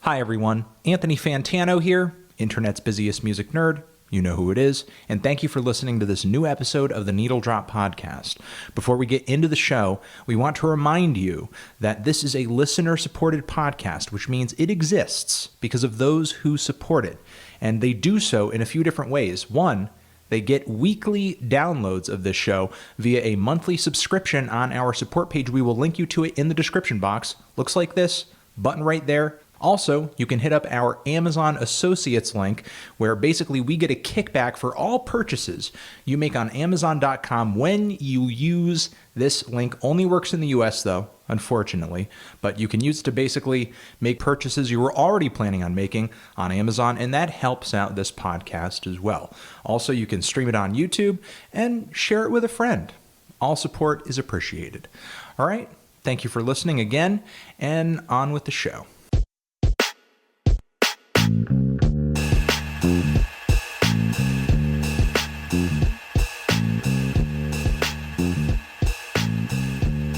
Hi everyone, Anthony Fantano here, internet's busiest music nerd. You know who it is, and thank you for listening to this new episode of the Needle Drop Podcast. Before we get into the show, we want to remind you that this is a listener-supported podcast, which means it exists because of those who support it, and they do so in a few different ways. One, they get weekly downloads of this show via a monthly subscription on our support page. We will link you to it in the description box. Looks like this, button right there. Also, you can hit up our Amazon Associates link, where basically we get a kickback for all purchases you make on Amazon.com when you use this link. Only works in the US though, unfortunately, but you can use it to basically make purchases you were already planning on making on Amazon, and that helps out this podcast as well. Also, you can stream it on YouTube and share it with a friend. All support is appreciated. All right, thank you for listening again, and on with the show.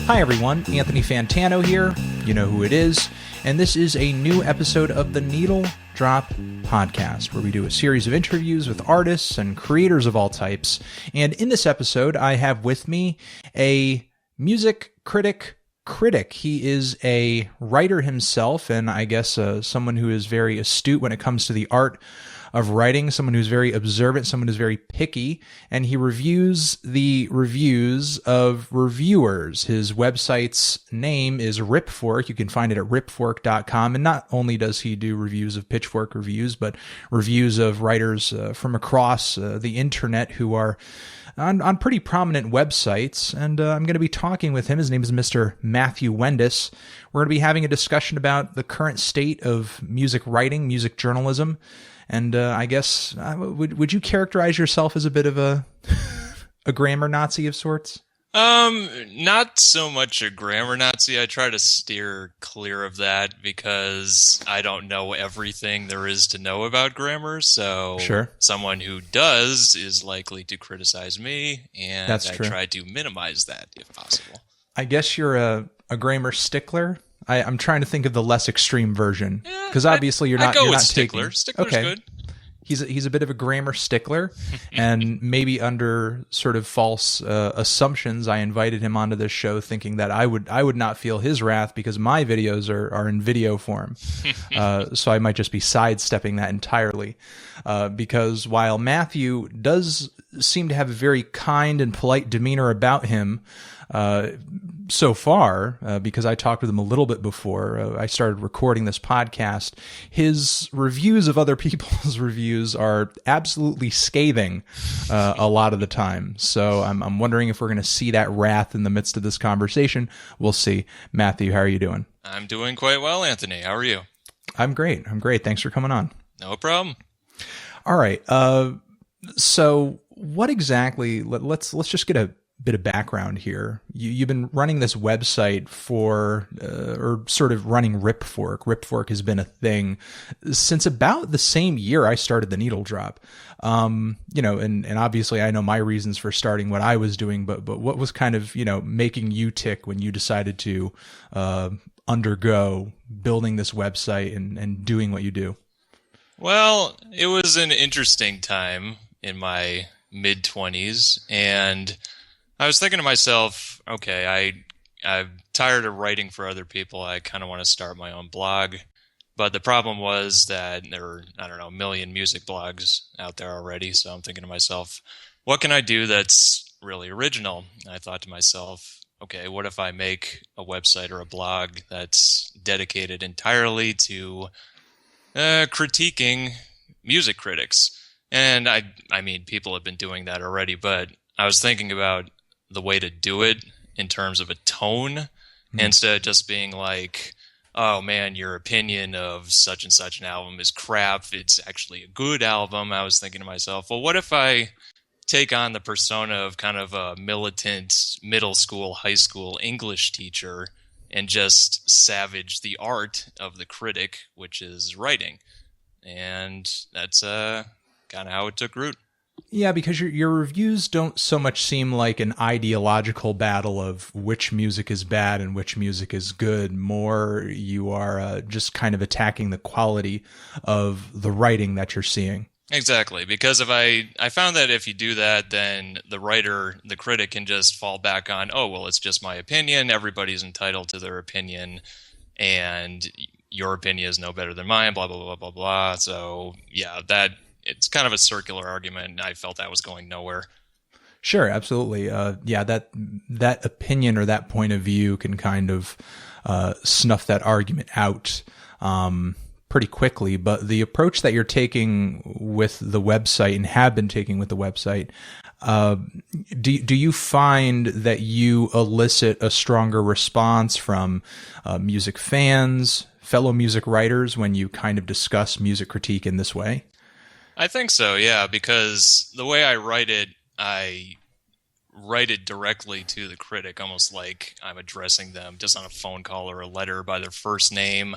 Hi everyone, Anthony Fantano here, you know who it is, and this is a new episode of the Needle Drop Podcast, where we do a series of interviews with artists and creators of all types. And in this episode, I have with me a music critic. He is a writer himself, and I guess someone who is very astute when it comes to the art of writing, someone who's very observant, someone who's very picky, and he reviews the reviews of reviewers. His website's name is Ripfork. You can find it at ripfork.com, and not only does he do reviews of Pitchfork reviews, but reviews of writers from across the internet who are on pretty prominent websites, and I'm going to be talking with him. His name is Mr. Matthew Wendus. We're going to be having a discussion about the current state of music writing, music journalism, and I guess, would you characterize yourself as a bit of a grammar Nazi of sorts? Not so much a grammar Nazi. I try to steer clear of that because I don't know everything there is to know about grammar. So Sure. Someone who does is likely to criticize me, and That's I true. try to minimize that if possible. I guess you're a grammar stickler. I'm trying to think of the less extreme version, because obviously you're not. I go you're with not stickler. Taking, Stickler's okay. good. He's a bit of a grammar stickler, and maybe under sort of false assumptions, I invited him onto this show thinking that I would not feel his wrath because my videos are in video form. So I might just be sidestepping that entirely, because while Matthew does seem to have a very kind and polite demeanor about him, so far, because I talked with him a little bit before I started recording this podcast, his reviews of other people's reviews are absolutely scathing a lot of the time. So I'm wondering if we're going to see that wrath in the midst of this conversation. We'll see. Matthew, how are you doing? I'm doing quite well, Anthony. How are you? I'm great. Thanks for coming on. No problem. All right. So what exactly, let's just get a bit of background here. You've been running this website for, or sort of running Ripfork. Ripfork has been a thing since about the same year I started the Needle Drop. And obviously I know my reasons for starting what I was doing, but what was kind of, making you tick when you decided to undergo building this website and doing what you do? Well, it was an interesting time in my mid-20s, and I was thinking to myself, okay, I'm tired of writing for other people. I kind of want to start my own blog. But the problem was that there were, a million music blogs out there already. So I'm thinking to myself, what can I do that's really original? And I thought to myself, okay, what if I make a website or a blog that's dedicated entirely to critiquing music critics? And I mean, people have been doing that already, but I was thinking about the way to do it in terms of a tone, instead of just being like, oh man, your opinion of such and such an album is crap, it's actually a good album. I was thinking to myself, well, what if I take on the persona of kind of a militant middle school, high school English teacher and just savage the art of the critic, which is writing? And that's kind of how it took root. Yeah, because your reviews don't so much seem like an ideological battle of which music is bad and which music is good. More, you are just kind of attacking the quality of the writing that you're seeing. Exactly, because if I found that if you do that, then the critic can just fall back on, oh, well, it's just my opinion. Everybody's entitled to their opinion, and your opinion is no better than mine, blah, blah, blah, blah, blah. So, yeah, it's kind of a circular argument, and I felt that was going nowhere. Sure, absolutely. Yeah, that opinion or that point of view can kind of snuff that argument out pretty quickly. But the approach that you're taking with the website and have been taking with the website, do you find that you elicit a stronger response from music fans, fellow music writers, when you kind of discuss music critique in this way? I think so, yeah, because the way I write it directly to the critic, almost like I'm addressing them just on a phone call or a letter by their first name.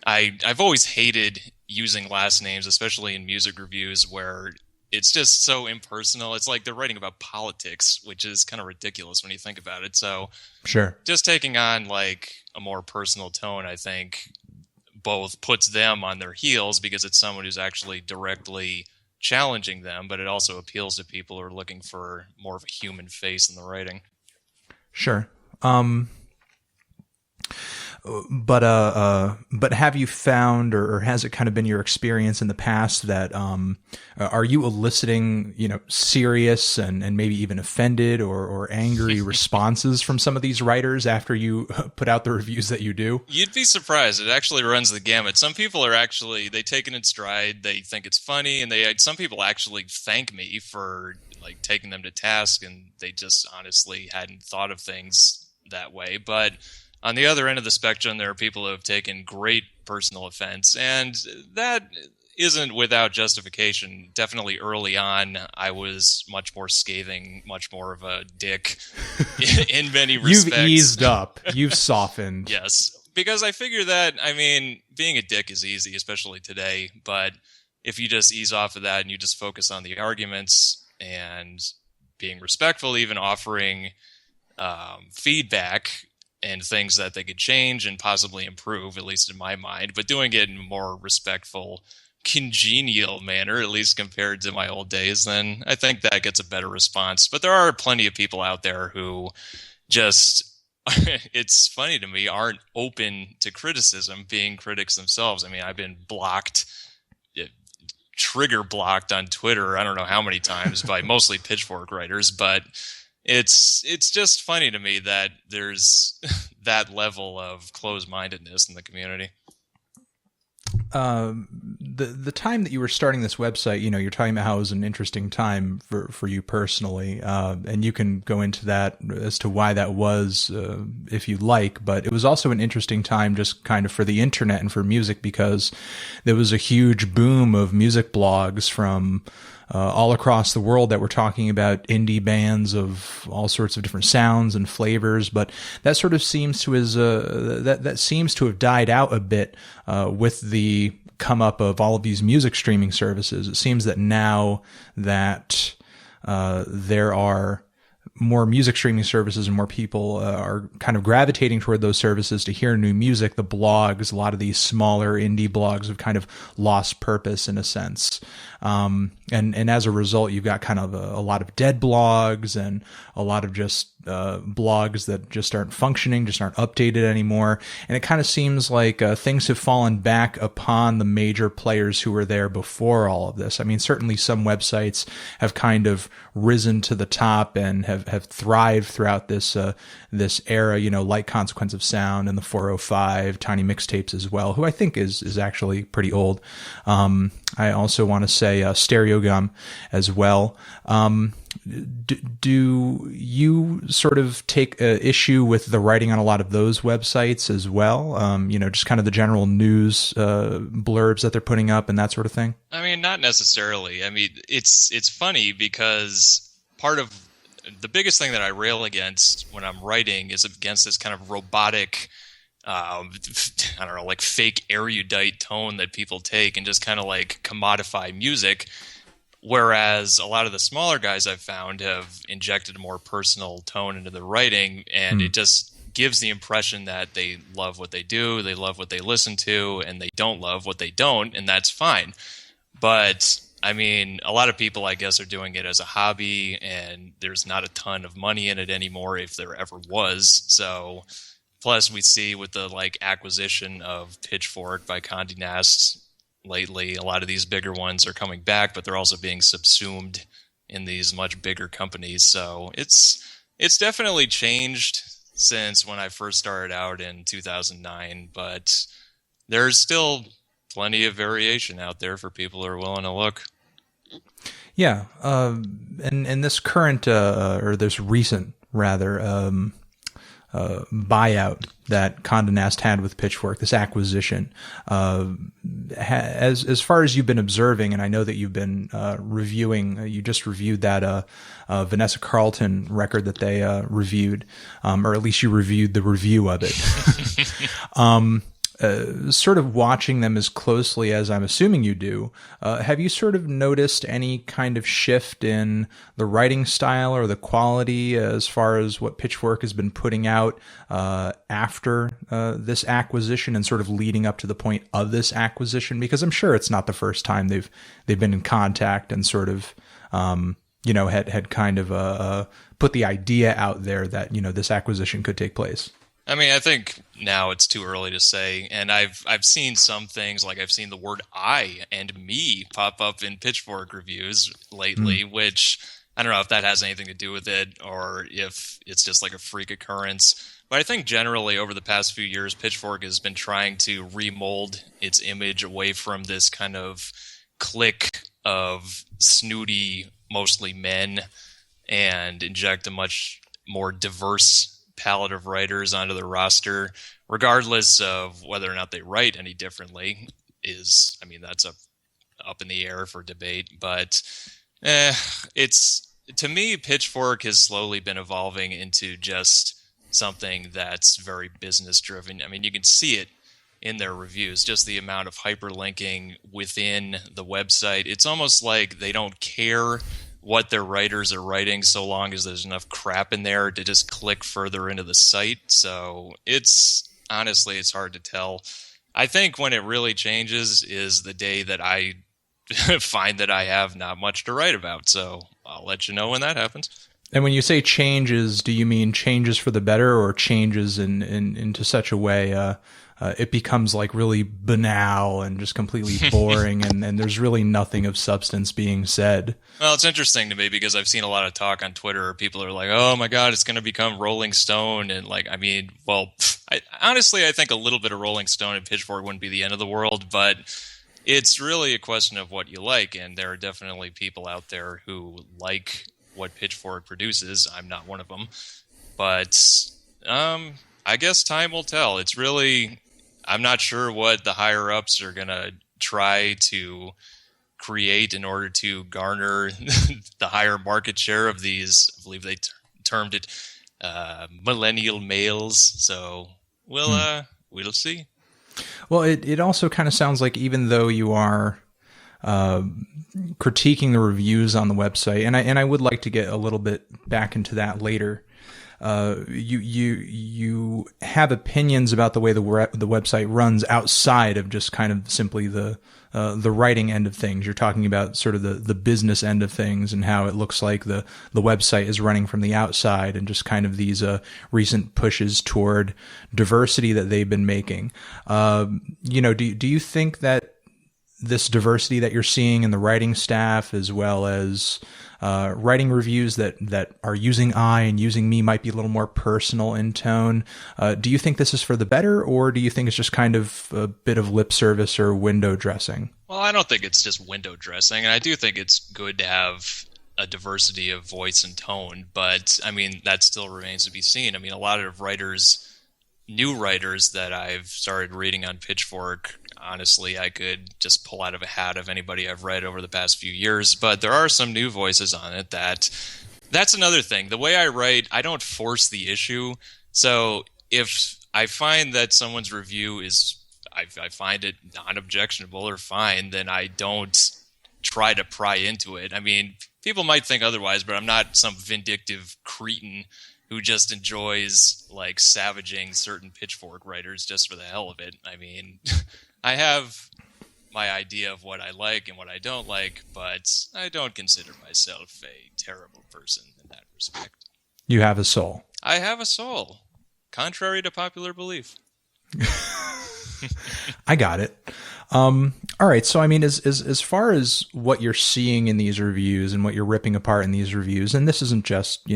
I've always hated using last names, especially in music reviews, where it's just so impersonal. It's like they're writing about politics, which is kind of ridiculous when you think about it. So, sure, just taking on like a more personal tone, I think, both puts them on their heels because it's someone who's actually directly challenging them, but it also appeals to people who are looking for more of a human face in the writing. Sure. But have you found, or has it kind of been your experience in the past that are you eliciting, serious and maybe even offended or angry responses from some of these writers after you put out the reviews that you do? You'd be surprised. It actually runs the gamut. Some people are actually, they take it in stride. They think it's funny, and some people actually thank me for like taking them to task, and they just honestly hadn't thought of things that way. But on the other end of the spectrum, there are people who have taken great personal offense, and that isn't without justification. Definitely early on, I was much more scathing, much more of a dick in many respects. You've eased up. You've softened. Yes, because I figure that, being a dick is easy, especially today, but if you just ease off of that and you just focus on the arguments and being respectful, even offering feedback and things that they could change and possibly improve, at least in my mind, but doing it in a more respectful, congenial manner, at least compared to my old days, then I think that gets a better response. But there are plenty of people out there who just, it's funny to me, aren't open to criticism, being critics themselves. I've been blocked, trigger blocked on Twitter, I don't know how many times, by mostly Pitchfork writers, but it's just funny to me that there's that level of closed-mindedness in the community. The time that you were starting this website, you're talking about how it was an interesting time for you personally, and you can go into that as to why that was, if you like, but it was also an interesting time just kind of for the internet and for music, because there was a huge boom of music blogs from all across the world that were talking about indie bands of all sorts of different sounds and flavors, but that sort of seems to that seems to have died out a bit with the come up of all of these music streaming services. It seems that now that there are more music streaming services and more people are kind of gravitating toward those services to hear new music, the blogs, a lot of these smaller indie blogs have kind of lost purpose in a sense. And as a result, you've got kind of a lot of dead blogs and a lot of just blogs that just aren't functioning, just aren't updated anymore. And it kind of seems like things have fallen back upon the major players who were there before all of this. Certainly some websites have kind of risen to the top and have thrived throughout this era, like Consequence of Sound and the 405, Tiny Mixtapes as well, who I think is actually pretty old. I also want to say Stereogum as well. Do you sort of take issue with the writing on a lot of those websites as well? Just kind of the general news blurbs that they're putting up and that sort of thing? Not necessarily. It's funny because part of the biggest thing that I rail against when I'm writing is against this kind of robotic, like fake erudite tone that people take and just kind of like commodify music. Whereas a lot of the smaller guys I've found have injected a more personal tone into the writing, and it just gives the impression that they love what they do, they love what they listen to, and they don't love what they don't, and that's fine. But I mean, a lot of people, I guess, are doing it as a hobby, and there's not a ton of money in it anymore, if there ever was. So, plus we see with the acquisition of Pitchfork by Condé Nast lately, a lot of these bigger ones are coming back, but they're also being subsumed in these much bigger companies. So it's definitely changed since when I first started out in 2009, but there's still plenty of variation out there for people who are willing to look. Yeah, and this current or this recent rather buyout that Condé Nast had with Pitchfork, this acquisition, as far as you've been observing, and I know that you've been reviewing, you just reviewed that Vanessa Carlton record that they reviewed, or at least you reviewed the review of it. Sort of watching them as closely as I'm assuming you do, have you sort of noticed any kind of shift in the writing style or the quality as far as what Pitchfork has been putting out after this acquisition and sort of leading up to the point of this acquisition? Because I'm sure it's not the first time they've been in contact and sort of had kind of put the idea out there that this acquisition could take place. I mean, I think now it's too early to say, and I've seen some things, like I've seen the word "I" and "me" pop up in Pitchfork reviews lately, which I don't know if that has anything to do with it or if it's just like a freak occurrence. But I think generally over the past few years, Pitchfork has been trying to remold its image away from this kind of clique of snooty, mostly men, and inject a much more diverse palette of writers onto the roster, regardless of whether or not they write any differently. That's up in the air for debate. But it's, to me, Pitchfork has slowly been evolving into just something that's very business driven. I mean, you can see it in their reviews, just the amount of hyperlinking within the website. It's almost like they don't care what their writers are writing so long as there's enough crap in there to just click further into the site. So it's hard to tell. I think when it really changes is the day that I find that I have not much to write about. So I'll let you know when that happens. And when you say changes, do you mean changes for the better or changes into such a way it becomes like really banal and just completely boring and there's really nothing of substance being said? Well, it's interesting to me because I've seen a lot of talk on Twitter where people are like, oh my God, it's going to become Rolling Stone. And honestly, I think a little bit of Rolling Stone and Pitchfork wouldn't be the end of the world, but it's really a question of what you like. And there are definitely people out there who like what Pitchfork produces. I'm not one of them, but I guess time will tell. It's really, I'm not sure what the higher ups are going to try to create in order to garner the higher market share of these. I believe they termed it millennial males. So we'll see. Well, it also kind of sounds like even though you are critiquing the reviews on the website, and I would like to get a little bit back into that later. You have opinions about the way the website runs outside of just kind of simply the writing end of things. You're talking about sort of the business end of things and how it looks like the website is running from the outside, and just kind of these recent pushes toward diversity that they've been making. Do you think that this diversity that you're seeing in the writing staff, as well as writing reviews that are using I and using me, might be a little more personal in tone? Do you think this is for the better, or do you think it's just kind of a bit of lip service or window dressing? Well, I don't think it's just window dressing, and I do think it's good to have a diversity of voice and tone, but I mean, that still remains to be seen. I mean, a lot of new writers that I've started reading on Pitchfork, honestly, I could just pull out of a hat of anybody I've read over the past few years, but there are some new voices on it. That's another thing. The way I write, I don't force the issue. So if I find that someone's review is, I find it non-objectionable or fine, then I don't try to pry into it. I mean, people might think otherwise, but I'm not some vindictive cretin who just enjoys like savaging certain Pitchfork writers just for the hell of it. I mean, I have my idea of what I like and what I don't like, but I don't consider myself a terrible person in that respect. You have a soul. I have a soul, contrary to popular belief. I got it. All right. So, I mean, as far as what you're seeing in these reviews and what you're ripping apart in these reviews, and this isn't just,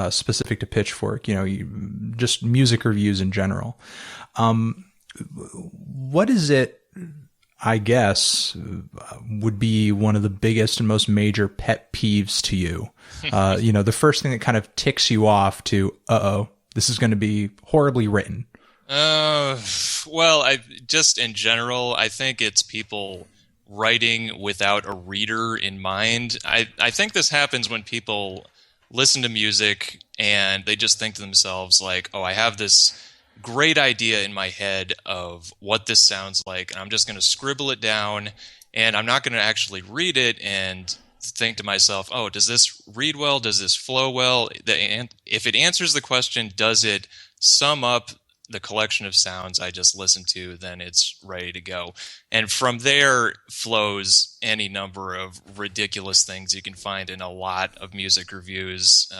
specific to Pitchfork, just music reviews in general. What is it, I guess, would be one of the biggest and most major pet peeves to you? The first thing that kind of ticks you off to, this is going to be horribly written. Well, in general, I think it's people writing without a reader in mind. I think this happens when people listen to music and they just think to themselves like, oh, I have this great idea in my head of what this sounds like, and I'm just going to scribble it down, and I'm not going to actually read it and think to myself, oh, does this read well? Does this flow well? If it answers the question, does it sum up the collection of sounds I just listened to, then it's ready to go. And from there flows any number of ridiculous things you can find in a lot of music reviews.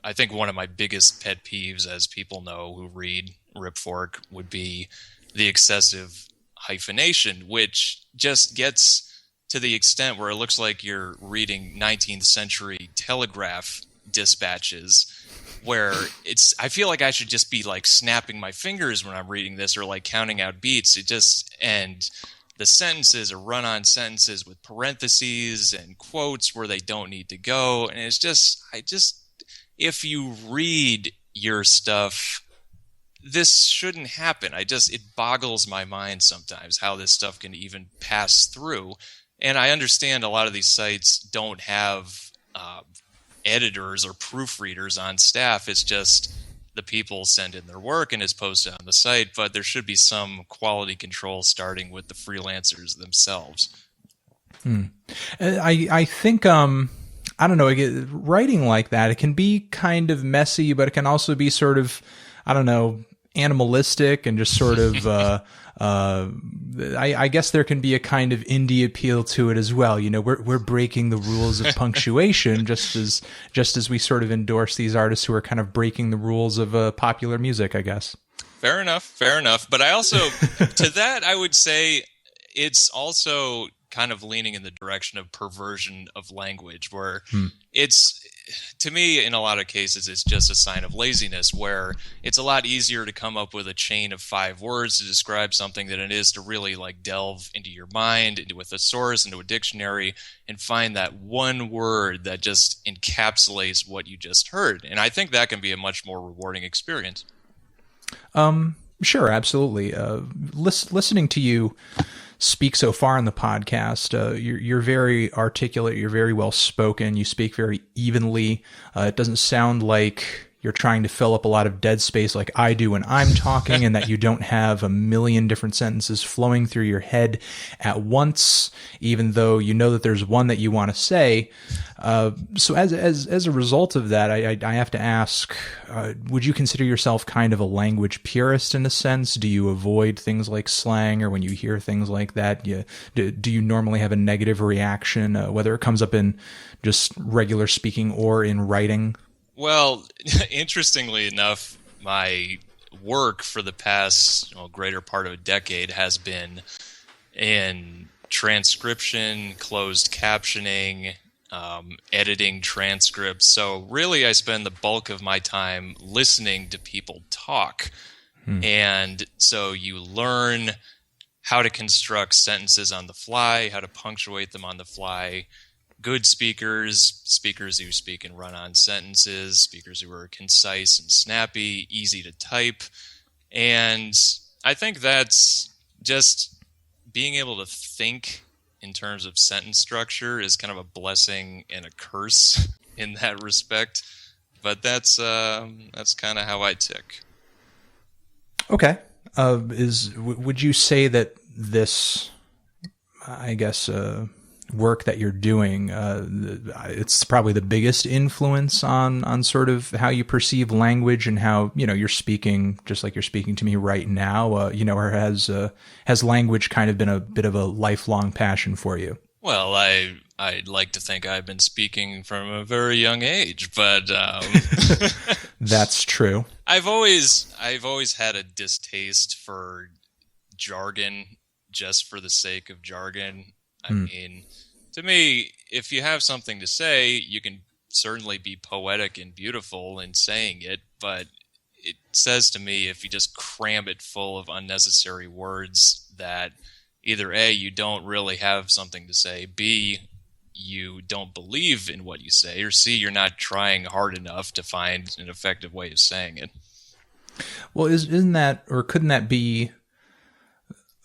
I think one of my biggest pet peeves, as people know who read Ripfork, would be the excessive hyphenation, which just gets to the extent where it looks like you're reading 19th century telegraph dispatches, where I feel like I should just be like snapping my fingers when I'm reading this, or like counting out beats. And the sentences are run-on sentences with parentheses and quotes where they don't need to go. And if you read your stuff, this shouldn't happen. It boggles my mind sometimes how this stuff can even pass through. And I understand a lot of these sites don't have editors or proofreaders on staff. It's just the people send in their work and it's posted on the site, but there should be some quality control starting with the freelancers themselves. I think, I don't know, writing like that, it can be kind of messy, but it can also be sort of, I don't know, animalistic and just sort of, I guess there can be a kind of indie appeal to it as well. We're breaking the rules of punctuation just as we sort of endorse these artists who are kind of breaking the rules of popular music, I guess. Fair enough. But I also, to that, I would say it's also kind of leaning in the direction of perversion of language, where it's, to me, in a lot of cases, it's just a sign of laziness, where it's a lot easier to come up with a chain of 5 words to describe something than it is to really like delve into your mind, into a thesaurus, into a dictionary, and find that one word that just encapsulates what you just heard. And I think that can be a much more rewarding experience. Sure, absolutely. Listening to you speak so far in the podcast, you're very articulate, you're very well spoken, you speak very evenly. It doesn't sound like you're trying to fill up a lot of dead space like I do when I'm talking, and that you don't have a million different sentences flowing through your head at once, even though you know that there's one that you want to say. So as a result of that, I have to ask, would you consider yourself kind of a language purist in a sense? Do you avoid things like slang, or when you hear things like that, do you normally have a negative reaction, whether it comes up in just regular speaking or in writing? Well, interestingly enough, my work for the past greater part of a decade has been in transcription, closed captioning, editing transcripts. So really, I spend the bulk of my time listening to people talk. And so you learn how to construct sentences on the fly, how to punctuate them on the fly. Good speakers who speak in run-on sentences, speakers who are concise and snappy, easy to type. And I think that's just being able to think in terms of sentence structure is kind of a blessing and a curse in that respect. But that's kind of how I tick. Okay. Would you say that this, I guess, work that you're doing, it's probably the biggest influence on sort of how you perceive language and how, you're speaking just like you're speaking to me right now, or has language kind of been a bit of a lifelong passion for you? Well, I'd like to think I've been speaking from a very young age, but That's true. I've always had a distaste for jargon just for the sake of jargon. I mean, to me, if you have something to say, you can certainly be poetic and beautiful in saying it, but it says to me if you just cram it full of unnecessary words that either A, you don't really have something to say, B, you don't believe in what you say, or C, you're not trying hard enough to find an effective way of saying it. Well, isn't that, or couldn't that be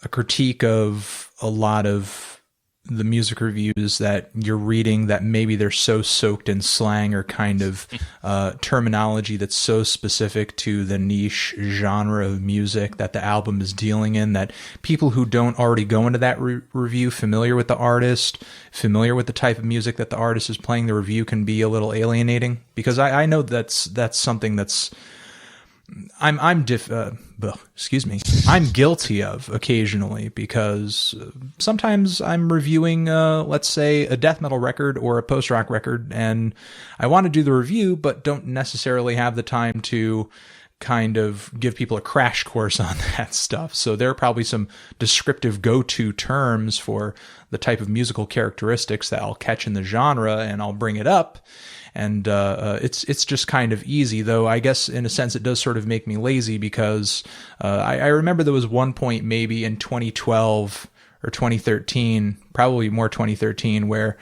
a critique of a lot of the music reviews that you're reading, that maybe they're so soaked in slang or kind of terminology that's so specific to the niche genre of music that the album is dealing in, that people who don't already go into that review familiar with the artist, familiar with the type of music that the artist is playing, the review can be a little alienating? Because I know that's something that's I'm guilty of occasionally, because sometimes I'm reviewing, let's say, a death metal record or a post-rock record, and I want to do the review, but don't necessarily have the time to kind of give people a crash course on that stuff. So there are probably some descriptive go-to terms for the type of musical characteristics that I'll catch in the genre, and I'll bring it up. And it's just kind of easy, though I guess in a sense it does sort of make me lazy, because I remember there was one point maybe in 2012 or 2013, probably more 2013, where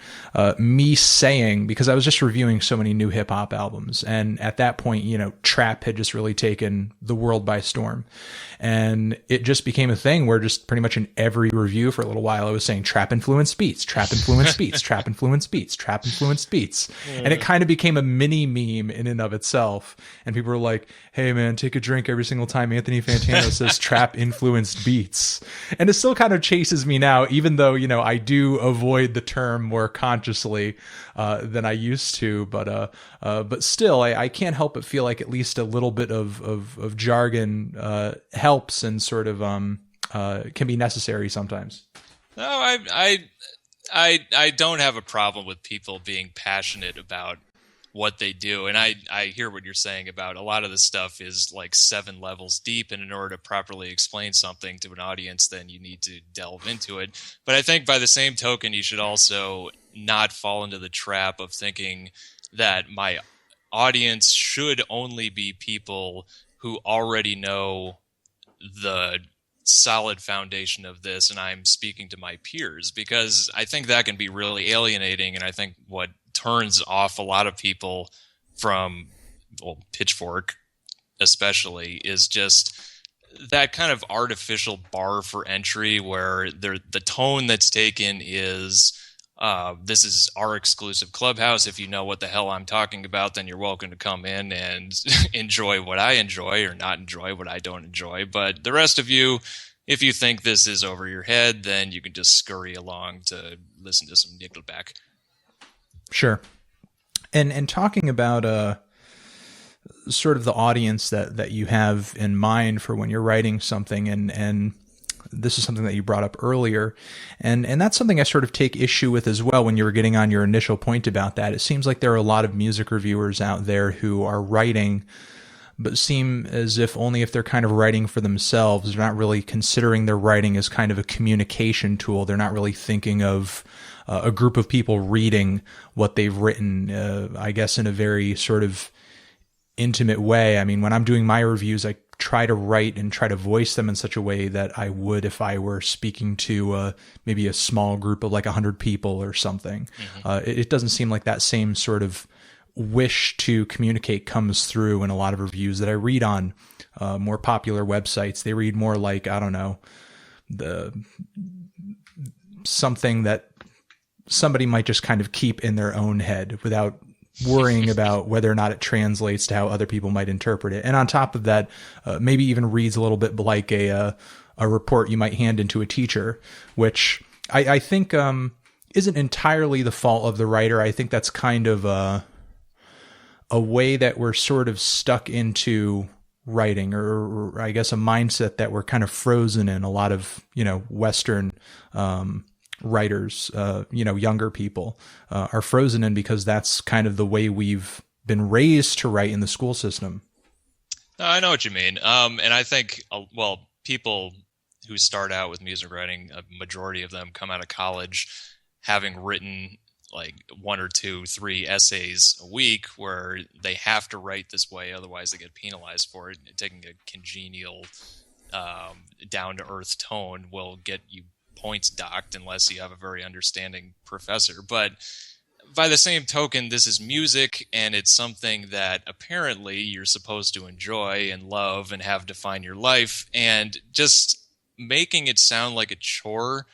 me saying, because I was just reviewing so many new hip hop albums, and at that point, trap had just really taken the world by storm. And it just became a thing where just pretty much in every review for a little while, I was saying trap influenced beats, trap influenced beats, trap influenced beats, trap influenced beats. And it kind of became a mini meme in and of itself. And people were like, hey man, take a drink every single time Anthony Fantano says trap influenced beats. And it still kind of chases me now, even though, I do avoid the term more consciously than I used to. But still, I can't help but feel like at least a little bit of jargon helps and sort of can be necessary sometimes. No, I don't have a problem with people being passionate about what they do. And I hear what you're saying about a lot of the stuff is like 7 levels deep, and in order to properly explain something to an audience, then you need to delve into it. But I think by the same token, you should also not fall into the trap of thinking that my audience should only be people who already know the solid foundation of this, and I'm speaking to my peers, because I think that can be really alienating. And I think what turns off a lot of people from Pitchfork especially is just that kind of artificial bar for entry where the tone that's taken is this is our exclusive clubhouse. If you know what the hell I'm talking about, then you're welcome to come in and enjoy what I enjoy, or not enjoy what I don't enjoy. But the rest of you, if you think this is over your head, then you can just scurry along to listen to some Nickelback. Sure. And talking about sort of the audience that you have in mind for when you're writing something, and this is something that you brought up earlier, and that's something I sort of take issue with as well when you were getting on your initial point about that. It seems like there are a lot of music reviewers out there who are writing, but seem as if only if they're kind of writing for themselves. They're not really considering their writing as kind of a communication tool. They're not really thinking of a group of people reading what they've written, I guess, in a very sort of intimate way. I mean, when I'm doing my reviews, I try to write and try to voice them in such a way that I would if I were speaking to maybe a small group of like 100 people or something. Mm-hmm. It doesn't seem like that same sort of wish to communicate comes through in a lot of reviews that I read on more popular websites. They read more like, I don't know, something that somebody might just kind of keep in their own head without worrying about whether or not it translates to how other people might interpret it. And on top of that, maybe even reads a little bit like a report you might hand into a teacher, which I think isn't entirely the fault of the writer. I think that's kind of a way that we're sort of stuck into writing, or I guess a mindset that we're kind of frozen in. A lot of, Western writers, younger people are frozen in, because that's kind of the way we've been raised to write in the school system. I know what you mean. And I think, people who start out with music writing, a majority of them come out of college having written like 1 or 2, 3 essays a week, where they have to write this way, otherwise they get penalized for it. Taking a congenial, down-to-earth tone will get you points docked unless you have a very understanding professor. But by the same token, this is music, and it's something that apparently you're supposed to enjoy and love and have define your life, and just making it sound like a chore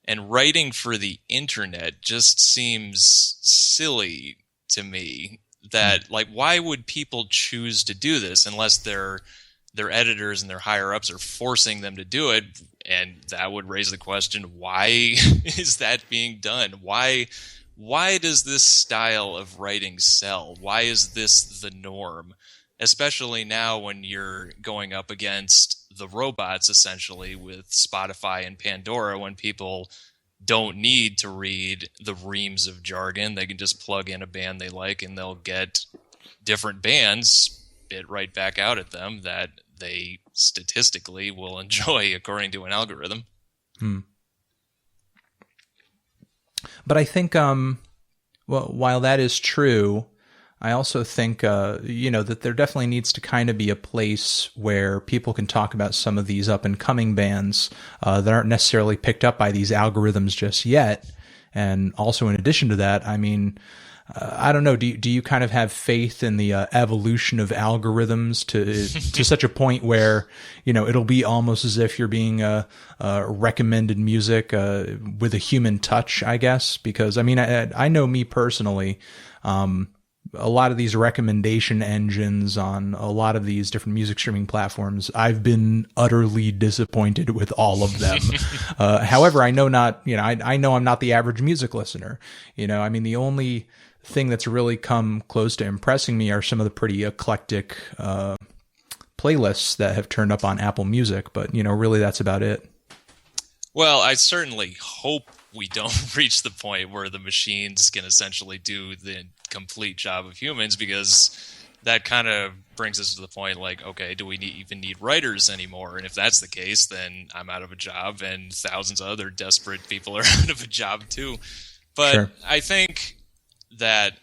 and writing for the internet just seems silly to me. That, like, why would people choose to do this unless their editors and their higher ups are forcing them to do it? And that would raise the question, why is that being done? Why does this style of writing sell? Why is this the norm? Especially now when you're going up against the robots, essentially, with Spotify and Pandora, when people don't need to read the reams of jargon. They can just plug in a band they like, and they'll get different bands spit right back out at them that they statistically will enjoy according to an algorithm. But I think, while that is true, I also think, that there definitely needs to kind of be a place where people can talk about some of these up and coming bands that aren't necessarily picked up by these algorithms just yet. And also, in addition to that, I mean, I don't know. Do you kind of have faith in the evolution of algorithms to such a point where, it'll be almost as if you're being recommended music with a human touch, I guess? Because, I mean, I know me personally, a lot of these recommendation engines on a lot of these different music streaming platforms, I've been utterly disappointed with all of them. However, I know I know I'm not the average music listener. I mean, the only thing that's really come close to impressing me are some of the pretty eclectic playlists that have turned up on Apple Music, but really that's about it. Well, I certainly hope we don't reach the point where the machines can essentially do the complete job of humans, because that kind of brings us to the point, like, okay, do we even need writers anymore? And if that's the case, then I'm out of a job, and thousands of other desperate people are out of a job too. But sure. I think that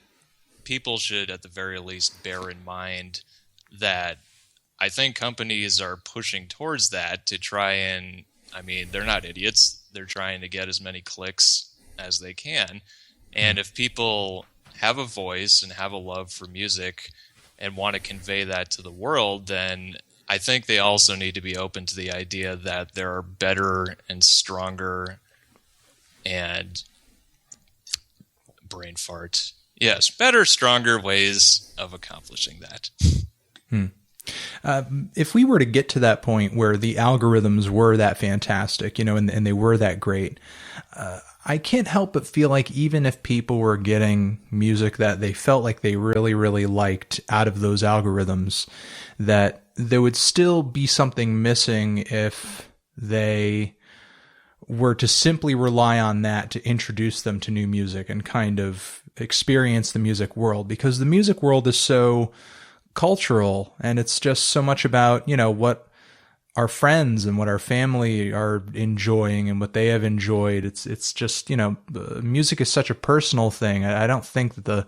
people should at the very least bear in mind that I think companies are pushing towards that to try and, I mean, they're not idiots. They're trying to get as many clicks as they can. And if people have a voice and have a love for music and want to convey that to the world, then I think they also need to be open to the idea that there are better and stronger and brain fart. Yes, better, stronger ways of accomplishing that. If we were to get to that point where the algorithms were that fantastic, and they were that great, I can't help but feel like even if people were getting music that they felt like they really, really liked out of those algorithms, that there would still be something missing if they were to simply rely on that to introduce them to new music and kind of experience the music world, because the music world is so cultural, and it's just so much about, what our friends and what our family are enjoying and what they have enjoyed. It's just, music is such a personal thing. I don't think that the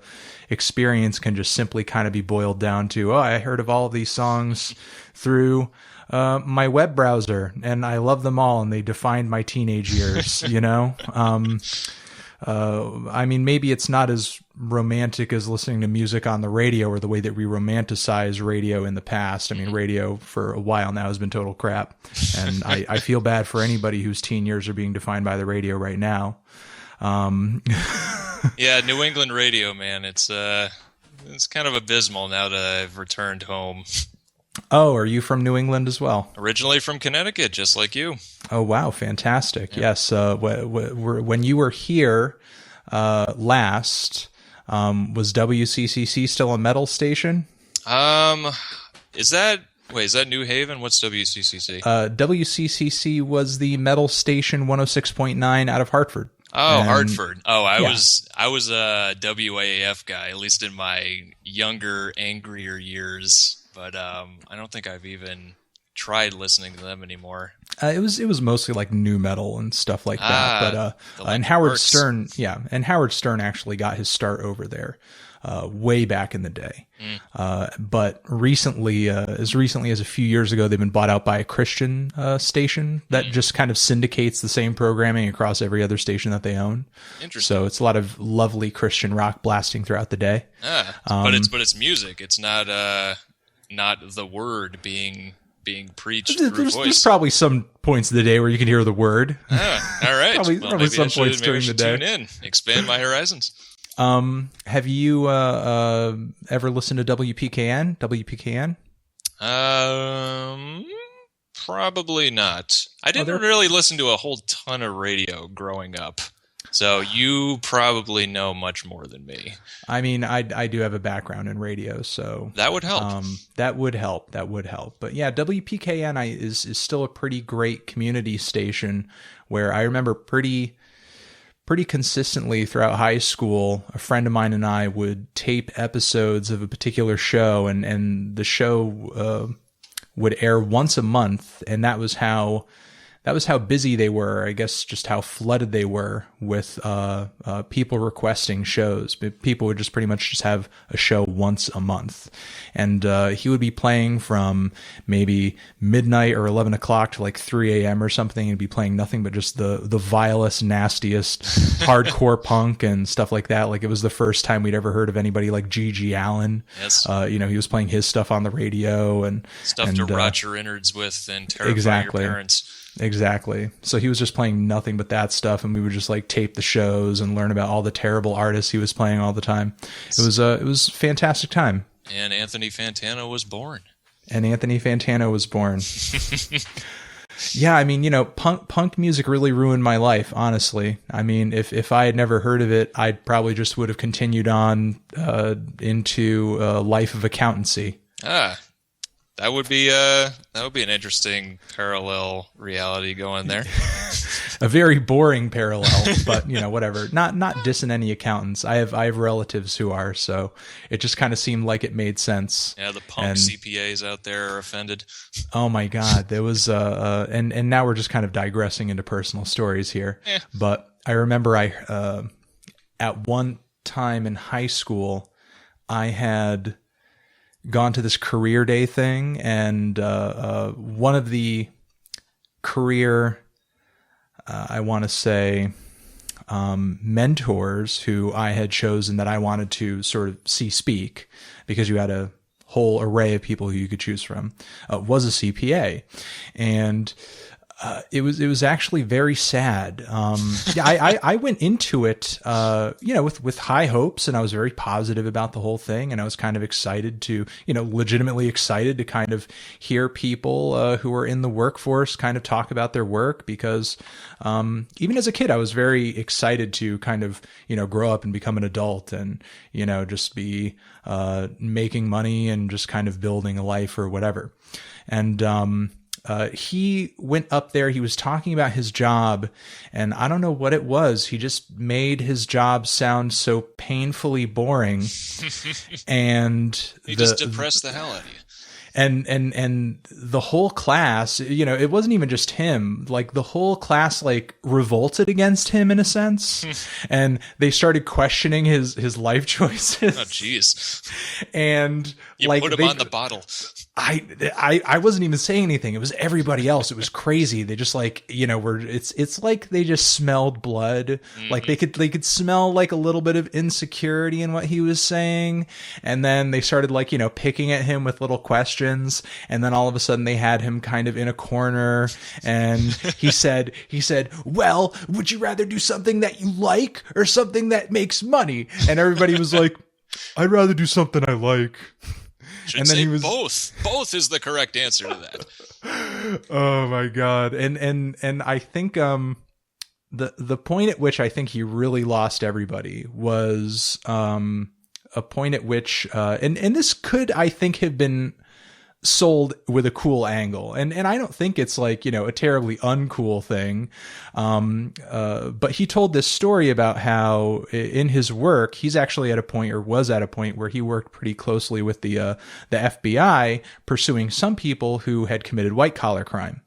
experience can just simply kind of be boiled down to, I heard of all of these songs through my web browser and I love them all and they defined my teenage years, I mean, maybe it's not as romantic as listening to music on the radio or the way that we romanticize radio in the past. I mean, radio for a while now has been total crap. And I feel bad for anybody whose teen years are being defined by the radio right now. Yeah, New England radio, man. It's kind of abysmal now that I've returned home. Oh, are you from New England as well? Originally from Connecticut, just like you. Oh, wow. Fantastic. Yeah. Yes. When you were here last, was WCCC still a metal station? Is that New Haven? What's WCCC? WCCC was the metal station 106.9 out of Hartford. Oh, Hartford. Oh, I was a WAAF guy, at least in my younger, angrier years. But I don't think I've even tried listening to them anymore. It was mostly like new metal and stuff like that. But and Howard Stern, and Howard Stern actually got his start over there way back in the day. But recently, as recently as a few years ago, they've been bought out by a Christian station that just kind of syndicates the same programming across every other station that they own. Interesting. So it's a lot of lovely Christian rock blasting throughout the day. But it's music. It's not the word being preached through voice. There's probably some points of the day where you can hear the word. All right. probably some points during the day. Tune in, expand my horizons. Have you ever listened to WPKN? Probably not. I didn't really listen to a whole ton of radio growing up. So you probably know much more than me. I mean, I do have a background in radio, so that would help. That would help. But yeah, WPKN is still a pretty great community station where I remember pretty consistently throughout high school, a friend of mine and I would tape episodes of a particular show, and the show would air once a month, and that was how busy they were. I guess just how flooded they were with people requesting shows. People would just pretty much just have a show once a month, and he would be playing from maybe midnight or 11 o'clock to like 3 a.m. or something, and be playing nothing but just the vilest, nastiest hardcore punk and stuff like that. Like it was the first time we'd ever heard of anybody like G.G. Allen. Yes. He was playing his stuff on the radio and stuff to rot your innards with and terrify your parents. Exactly. So he was just playing nothing but that stuff, and we would just like tape the shows and learn about all the terrible artists he was playing all the time. It was a fantastic time. And Anthony Fantano was born. Yeah, I mean, punk music really ruined my life, honestly. I mean, if I had never heard of it, I probably just would have continued on into a life of accountancy. That would be an interesting parallel reality going there. A very boring parallel, but whatever. Not dissing any accountants. I have relatives who are, so it just kind of seemed like it made sense. Yeah, the punk CPAs out there are offended. Oh my God, there was and now we're just kind of digressing into personal stories here. But I remember at one time in high school, I had gone to this career day thing, and one of the career, I want to say, mentors who I had chosen that I wanted to sort of see speak, because you had a whole array of people who you could choose from, was a CPA. And it was actually very sad. I went into it, with high hopes, and I was very positive about the whole thing. And I was kind of excited to, legitimately excited to kind of hear people, who are in the workforce kind of talk about their work, because, even as a kid, I was very excited to kind of, grow up and become an adult and, just be, making money and just kind of building a life or whatever. And, he went up there, he was talking about his job, and I don't know what it was. He just made his job sound so painfully boring. And he just depressed the hell out of you. And the whole class, it wasn't even just him, like the whole class, like revolted against him in a sense. And they started questioning his life choices. Oh, jeez. And you put him on the bottle. I wasn't even saying anything. It was everybody else. It was crazy. They just it's like they just smelled blood. Mm-hmm. Like they could smell like a little bit of insecurity in what he was saying. And then they started picking at him with little questions. And then all of a sudden they had him kind of in a corner, and he said, well, would you rather do something that you like or something that makes money? And everybody was like, I'd rather do something I like. Should say both. Both is the correct answer to that. Oh my God. And I think the point at which I think he really lost everybody was a point at which and this could, I think, have been sold with a cool angle. And I don't think it's like, a terribly uncool thing. But he told this story about how in his work, he's actually at a point, or was at a point, where he worked pretty closely with the FBI pursuing some people who had committed white collar crime.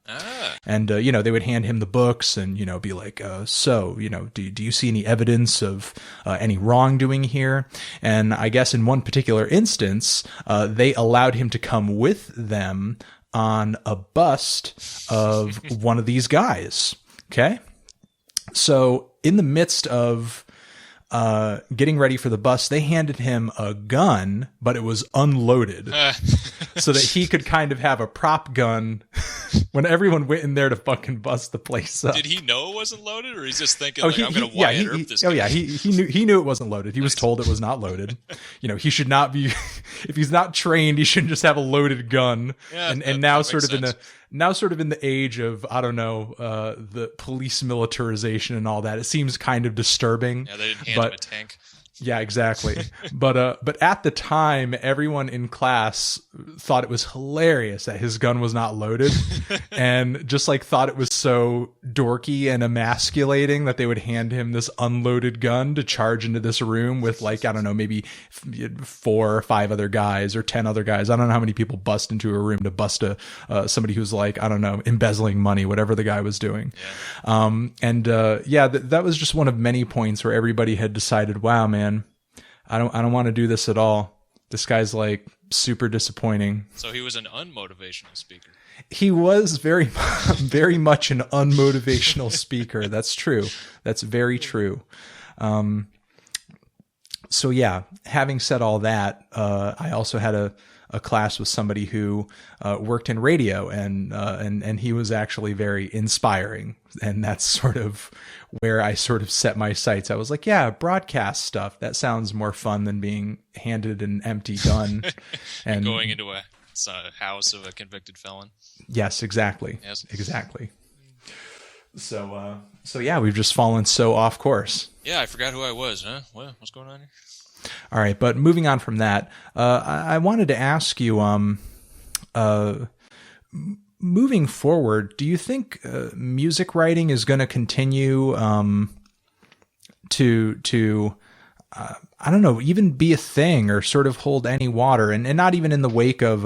And, they would hand him the books and, be like, do you see any evidence of any wrongdoing here? And I guess in one particular instance, they allowed him to come with them on a bust of one of these guys. Okay. So in the midst of getting ready for the bus, they handed him a gun, but it was unloaded so that he could kind of have a prop gun when everyone went in there to fucking bust the place up. Did he know it wasn't loaded, or he's just thinking, I'm going to Wyatt Earp this guy? Oh, yeah, he knew it wasn't loaded. He was told it was not loaded. He should not be, if he's not trained, he shouldn't just have a loaded gun. Yeah, and now sort of in the age of, I don't know, the police militarization and all that, it seems kind of disturbing. Yeah, they didn't hand him a tank. Yeah, exactly. But at the time, everyone in class thought it was hilarious that his gun was not loaded, and just thought it was so dorky and emasculating that they would hand him this unloaded gun to charge into this room with I don't know, maybe 4 or 5 other guys or 10 other guys. I don't know how many people bust into a room to bust somebody who's I don't know, embezzling money, whatever the guy was doing. Yeah. That was just one of many points where everybody had decided, wow, man, I don't want to do this at all. This guy's super disappointing. So he was an unmotivational speaker. He was very, very much an unmotivational speaker. That's true. That's very true. So yeah, having said all that, I also had a class with somebody who worked in radio, and he was actually very inspiring. And that's sort of where I sort of set my sights. I was like, yeah, broadcast stuff, that sounds more fun than being handed an empty gun and going into a house of a convicted felon. Yes, exactly. Yes, exactly. So yeah, we've just fallen so off course. Yeah, I forgot who I was, huh? What's going on here? All right, but moving on from that, I wanted to ask you, moving forward, do you think music writing is going to continue to I don't know, even be a thing or sort of hold any water, and not even in the wake of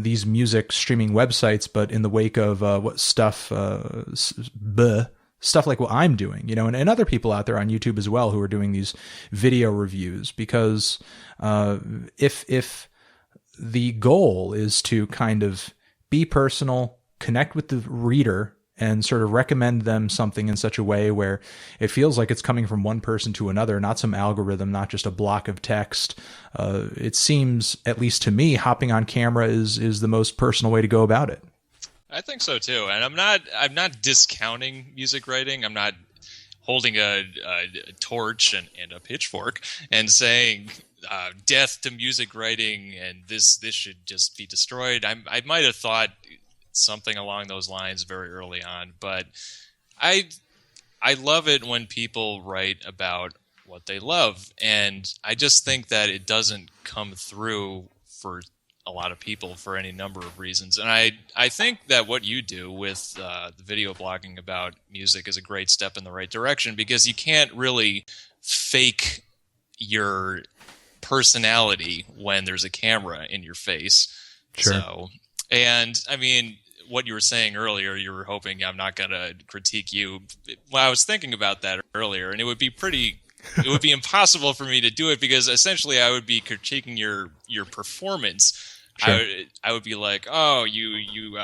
these music streaming websites, but in the wake of stuff like what I'm doing, and other people out there on YouTube as well who are doing these video reviews, because if the goal is to kind of be personal, connect with the reader, and sort of recommend them something in such a way where it feels like it's coming from one person to another, not some algorithm, not just a block of text. It seems, at least to me, hopping on camera is the most personal way to go about it. I think so too, and I'm not discounting music writing. I'm not holding a torch and a pitchfork and saying death to music writing and this should just be destroyed. I might have thought something along those lines very early on, but I love it when people write about what they love, and I just think that it doesn't come through for a lot of people for any number of reasons. And I think that what you do with the video blogging about music is a great step in the right direction, because you can't really fake your personality when there's a camera in your face. Sure. So, and I mean, what you were saying earlier, you were hoping I'm not going to critique you. Well, I was thinking about that earlier, and it would be impossible for me to do it, because essentially I would be critiquing your performance. Sure. I would be like, oh, you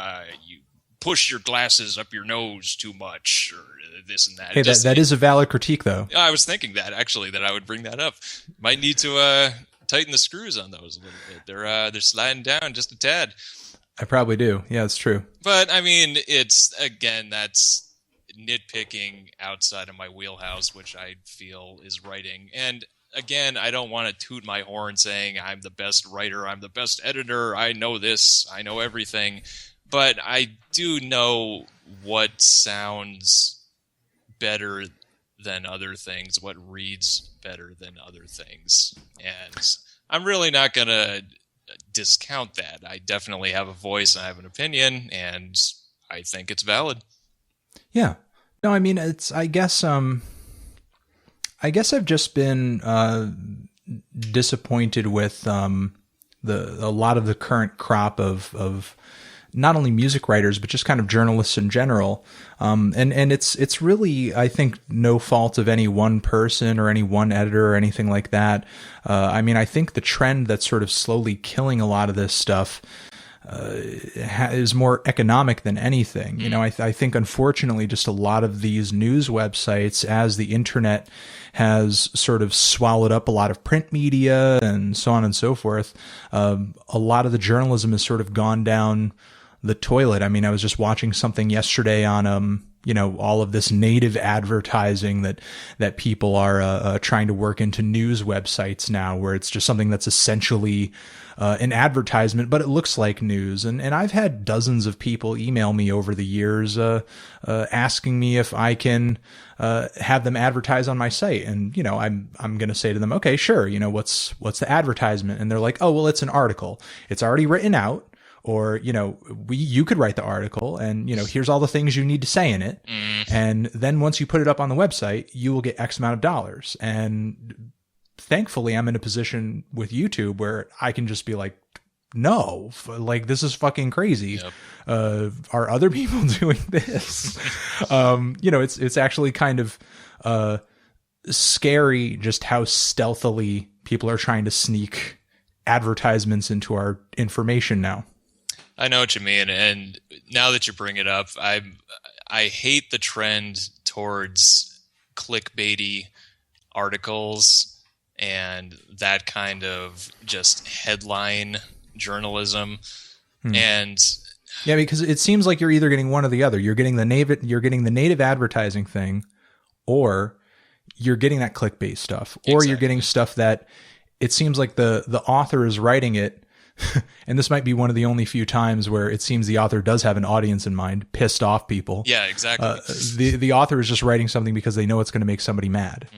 push your glasses up your nose too much, or this and that. Hey, that is a valid critique, though. I was thinking that, actually, that I would bring that up. Might need to tighten the screws on those a little bit. They're sliding down just a tad. I probably do. Yeah, it's true. But I mean, that's nitpicking outside of my wheelhouse, which I feel is writing. And again, I don't want to toot my horn saying I'm the best writer, I'm the best editor, I know this, I know everything. But I do know what sounds better than other things, what reads better than other things. And I'm really not going to discount that. I definitely have a voice, I have an opinion, and I think it's valid. Yeah. No, I mean, I guess I've just been disappointed with a lot of the current crop of not only music writers but just kind of journalists in general. And it's really, I think, no fault of any one person or any one editor or anything like that. I mean, I think the trend that's sort of slowly killing a lot of this stuff is more economic than anything. You know, I think unfortunately just a lot of these news websites, as the internet has sort of swallowed up a lot of print media and so on and so forth, a lot of the journalism has sort of gone down the toilet. I mean, I was just watching something yesterday on you know, all of this native advertising that people are trying to work into news websites now, where it's just something that's essentially an advertisement, but it looks like news. And I've had dozens of people email me over the years asking me if I can have them advertise on my site. And, you know, I'm going to say to them, okay, sure. You know, what's the advertisement? And they're like, oh, well, it's an article. It's already written out. Or, you know, you could write the article and, you know, here's all the things you need to say in it. And then once you put it up on the website, you will get X amount of dollars. And thankfully, I'm in a position with YouTube where I can just be like, no, like, this is fucking crazy. Yep. Are other people doing this? You know, it's actually kind of scary just how stealthily people are trying to sneak advertisements into our information now. I know what you mean, and now that you bring it up, I hate the trend towards clickbaity articles and that kind of just headline journalism. And yeah, because it seems like you're either getting one or the other. You're getting the native advertising thing, or you're getting that clickbait stuff, or Exactly. you're getting stuff that it seems like the author is writing it. And this might be one of the only few times where it seems the author does have an audience in mind, pissed off people. Yeah, exactly. The author is just writing something because they know it's going to make somebody mad.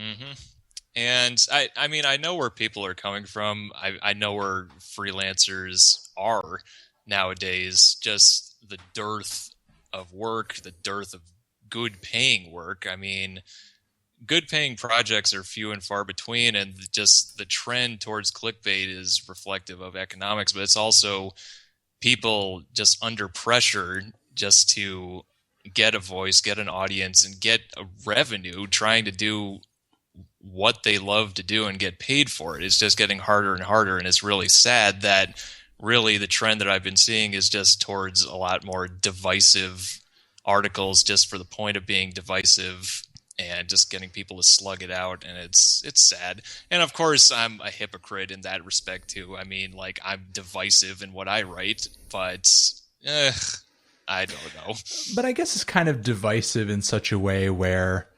And I mean, I know where people are coming from. I know where freelancers are nowadays. Just the dearth of work, the dearth of good paying work. I mean, good paying projects are few and far between, and just the trend towards clickbait is reflective of economics, but it's also people just under pressure just to get a voice, get an audience, and get a revenue, trying to do what they love to do and get paid for it. It's just getting harder and harder, and it's really sad that really the trend that I've been seeing is just towards a lot more divisive articles just for the point of being divisive and just getting people to slug it out, and it's sad. And of course, I'm a hypocrite in that respect too. I mean, like, I'm divisive in what I write, but I don't know. But I guess it's kind of divisive in such a way where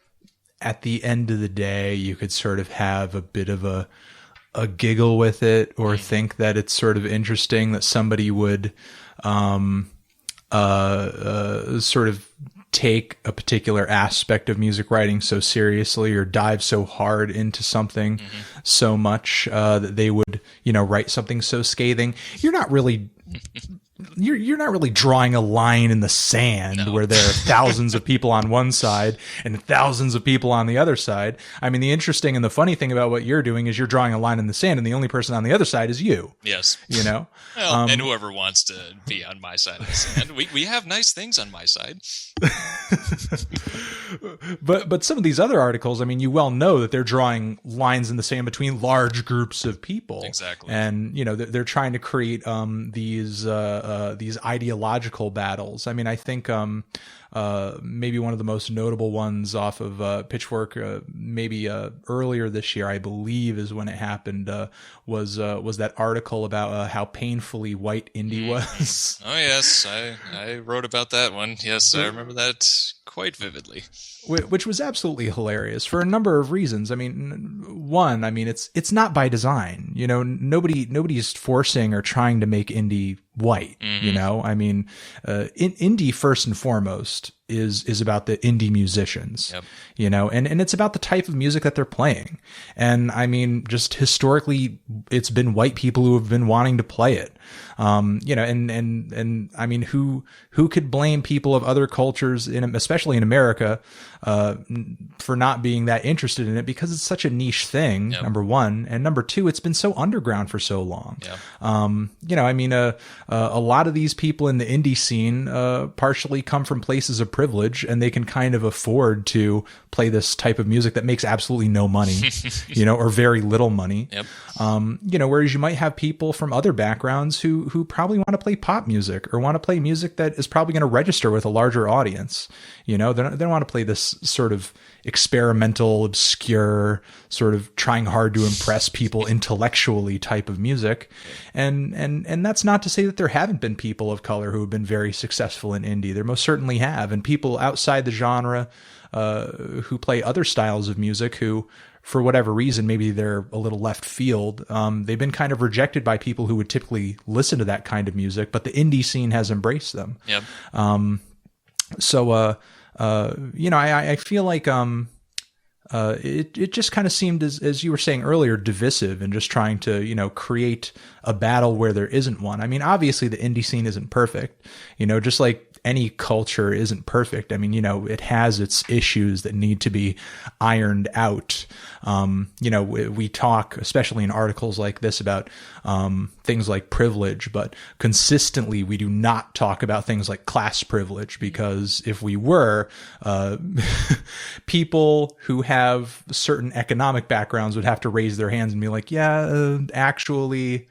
at the end of the day, you could sort of have a bit of a giggle with it, or think that it's sort of interesting that somebody would sort of take a particular aspect of music writing so seriously, or dive so hard into something so much that they would, you know, write something so scathing. You're not really drawing a line in the sand where there are thousands of people on one side and thousands of people on the other side. I mean, the interesting and the funny thing about what you're doing is you're drawing a line in the sand, and the only person on the other side is you. Yes. You know? Well, and whoever wants to be on my side of the sand. We have nice things on my side. But some of these other articles, I mean, you well know that they're drawing lines in the sand between large groups of people. Exactly. And, you know, they're trying to create these ideological battles. I mean, I think maybe one of the most notable ones off of Pitchfork, maybe earlier this year, I believe, is when it happened. Was that article about how painfully white indie was? Oh yes, I wrote about that one. Yes, I remember that quite vividly. Which was absolutely hilarious for a number of reasons. I mean, one, I mean, it's not by design. You know, nobody's forcing or trying to make indie white. You know, I mean, indie first and foremost is about the indie musicians. Yep. You know, and it's about the type of music that they're playing. And I mean, just historically, it's been white people who have been wanting to play it. You know, and I mean, who could blame people of other cultures, especially in America, for not being that interested in it, because it's such a niche thing. Yep. Number one, and number two, it's been so underground for so long. Yep. You know, I mean, a lot of these people in the indie scene, partially come from places of privilege, and they can kind of afford to play this type of music that makes absolutely no money, you know, or very little money. Yep. You know, whereas you might have people from other backgrounds who probably want to play pop music or want to play music that is probably going to register with a larger audience. You know, they don't want to play this sort of experimental, obscure, sort of trying hard to impress people intellectually type of music. And that's not to say that there haven't been people of color who have been very successful in indie. There most certainly have. And people outside the genre who play other styles of music who, for whatever reason, maybe they're a little left field. They've been kind of rejected by people who would typically listen to that kind of music, but the indie scene has embraced them. Yep. So, you know, I feel like it just kind of seemed, as you were saying earlier, divisive and just trying to, you know, create a battle where there isn't one. I mean, obviously the indie scene isn't perfect, you know, just like any culture isn't perfect. I mean, you know, it has its issues that need to be ironed out. You know, we talk, especially in articles like this, about things like privilege, but consistently we do not talk about things like class privilege, because if we were, people who have certain economic backgrounds would have to raise their hands and be like, yeah, actually,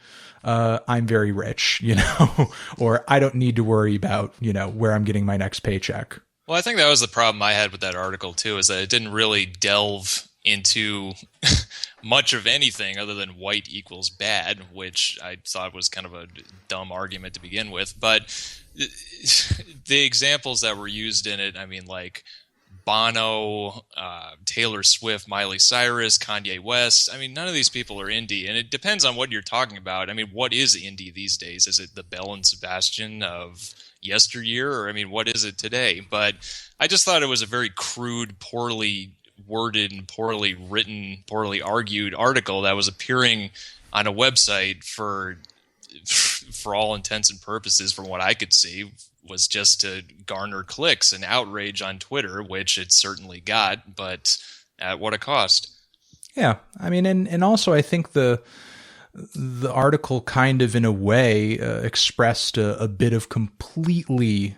I'm very rich, you know, or I don't need to worry about, you know, where I'm getting my next paycheck. Well, I think that was the problem I had with that article too, is that it didn't really delve into much of anything other than white equals bad, which I thought was kind of a dumb argument to begin with. But the examples that were used in it, I mean, like Bono, Taylor Swift, Miley Cyrus, Kanye West. I mean, none of these people are indie, and it depends on what you're talking about. I mean, what is indie these days? Is it the Belle and Sebastian of yesteryear, or I mean, what is it today? But I just thought it was a very crude, poorly worded, and poorly written, poorly argued article that was appearing on a website for all intents and purposes, from what I could see, was just to garner clicks and outrage on Twitter, which it certainly got, but at what a cost. Yeah. I mean, and also I think the article kind of, in a way, expressed a bit of completely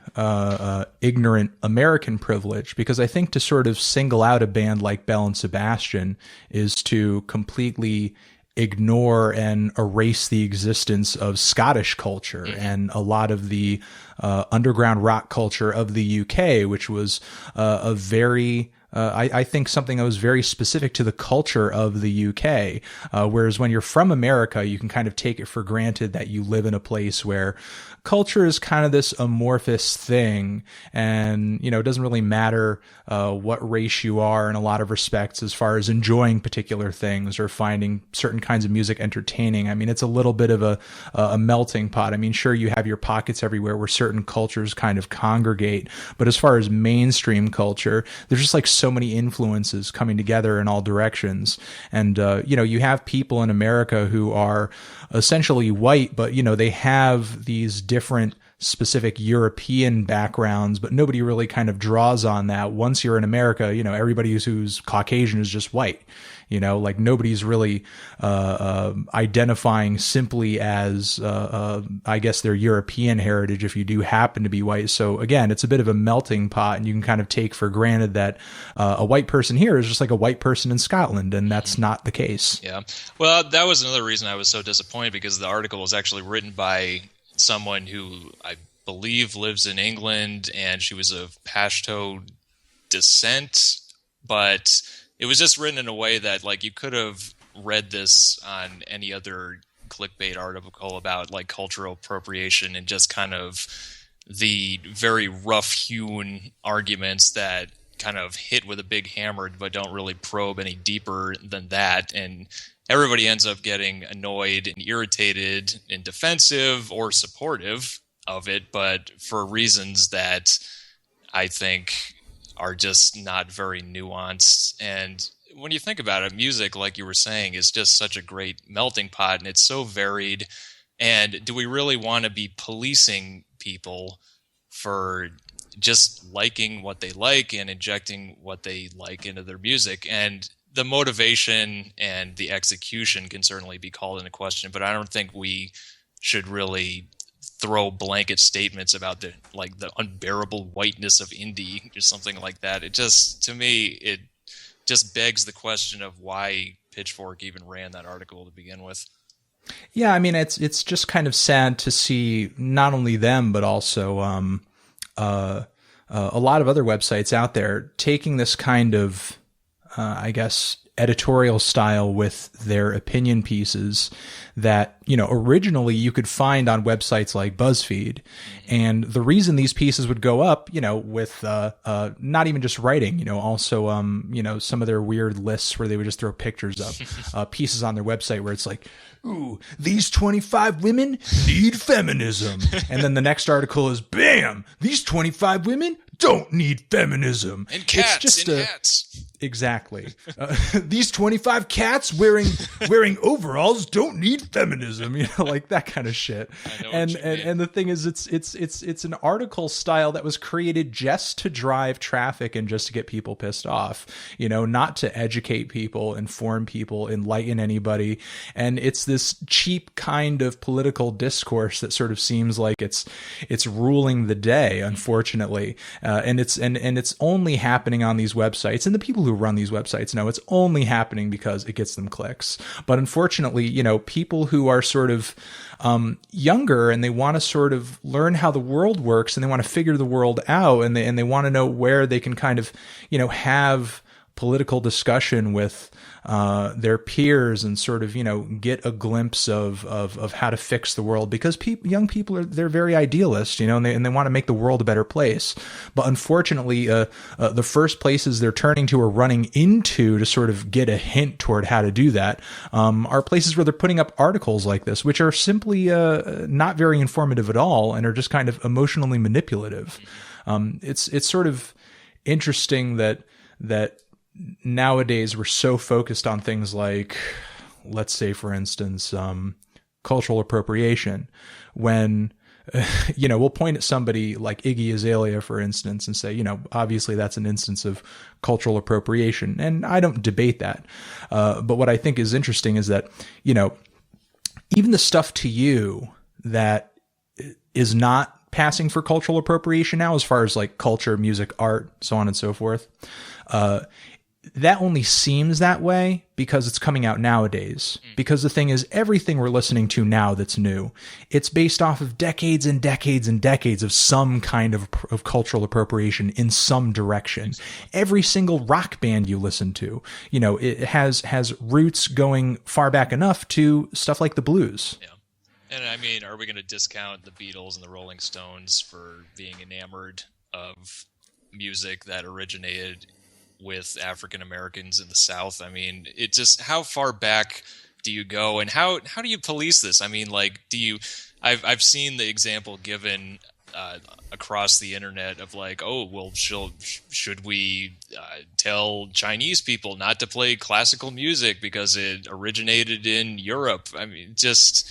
ignorant American privilege, because I think to sort of single out a band like Belle and Sebastian is to completely ignore and erase the existence of Scottish culture and a lot of the underground rock culture of the UK, which was a very I think something that was very specific to the culture of the UK. Whereas when you're from America, you can kind of take it for granted that you live in a place where culture is kind of this amorphous thing, and you know, it doesn't really matter what race you are in a lot of respects as far as enjoying particular things or finding certain kinds of music entertaining. I mean, it's a little bit of a melting pot. I mean, sure, you have your pockets everywhere where certain cultures kind of congregate, but as far as mainstream culture, there's just like so many influences coming together in all directions. And you know, you have people in America who are essentially white, but you know, they have these different specific European backgrounds, but nobody really kind of draws on that. Once you're in America, you know, everybody who's Caucasian is just white. You know, like nobody's really identifying simply as, I guess, their European heritage if you do happen to be white. So again, it's a bit of a melting pot, and you can kind of take for granted that a white person here is just like a white person in Scotland, and that's not the case. Yeah. Well, that was another reason I was so disappointed, because the article was actually written by someone who I believe lives in England, and she was of Pashto descent, but it was just written in a way that like you could have read this on any other clickbait article about like cultural appropriation and just kind of the very rough-hewn arguments that kind of hit with a big hammer but don't really probe any deeper than that, and everybody ends up getting annoyed and irritated and defensive or supportive of it, but for reasons that I think are just not very nuanced. And when you think about it, music, like you were saying, is just such a great melting pot, and it's so varied. And do we really want to be policing people for just liking what they like and injecting what they like into their music? And the motivation and the execution can certainly be called into question, but I don't think we should really throw blanket statements about the unbearable whiteness of indie or something like that. It just, to me, it just begs the question of why Pitchfork even ran that article to begin with. Yeah, I mean, it's just kind of sad to see not only them, but also a lot of other websites out there taking this kind of, I guess, editorial style with their opinion pieces that, originally you could find on websites like BuzzFeed. And the reason these pieces would go up, with not even just writing, also, some of their weird lists where they would just throw pictures up, pieces on their website where it's like, ooh, these 25 women need feminism. And then the next article is, bam, these 25 women don't need feminism. And cats, it's just hats. Exactly. These 25 cats wearing overalls don't need feminism, like that kind of shit. And the thing is, it's an article style that was created just to drive traffic and just to get people pissed off, not to educate people, inform people, enlighten anybody. And it's this cheap kind of political discourse that sort of seems like it's ruling the day, unfortunately. And it's only happening on these websites, and the people who run these websites know it's only happening because it gets them clicks. But unfortunately, people who are sort of younger and they want to sort of learn how the world works and they want to figure the world out, and they want to know where they can kind of have political discussion with their peers and sort of get a glimpse of how to fix the world, because young people they're very idealist, and they want to make the world a better place. But unfortunately, the first places they're turning to or running into to sort of get a hint toward how to do that are places where they're putting up articles like this, which are simply not very informative at all and are just kind of emotionally manipulative. It's sort of interesting that nowadays we're so focused on things like, let's say, for instance, cultural appropriation, when we'll point at somebody like Iggy Azalea, for instance, and say, obviously that's an instance of cultural appropriation, and I don't debate that. But what I think is interesting is that even the stuff to you that is not passing for cultural appropriation now, as far as like culture, music, art, so on and so forth, that only seems that way because it's coming out nowadays. Because the thing is, everything we're listening to now that's new, it's based off of decades and decades and decades of some kind of cultural appropriation in some direction. Every single rock band you listen to, it has roots going far back enough to stuff like the blues. Yeah. And I mean, are we going to discount the Beatles and the Rolling Stones for being enamored of music that originated with African Americans in the South? I mean, it just, how far back do you go, and how do you police this? I mean, like, I've seen the example given across the internet of like, oh, well, should we tell Chinese people not to play classical music because it originated in Europe? I mean, just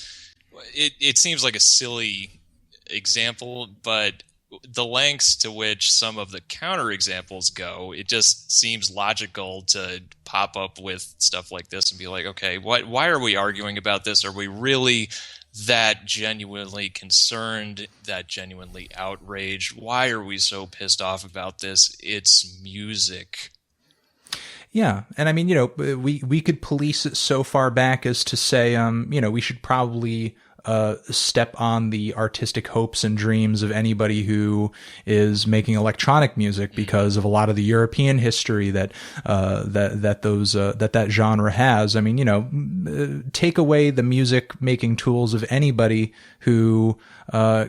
it seems like a silly example, but the lengths to which some of the counter examples go, it just seems logical to pop up with stuff like this and be like, okay, why are we arguing about this? Are we really that genuinely concerned, that genuinely outraged? Why are we so pissed off about this? It's music. Yeah. And I mean, we could police it so far back as to say, we should probably step on the artistic hopes and dreams of anybody who is making electronic music because of a lot of the European history that that genre has. I mean, you know, take away the music making tools of anybody who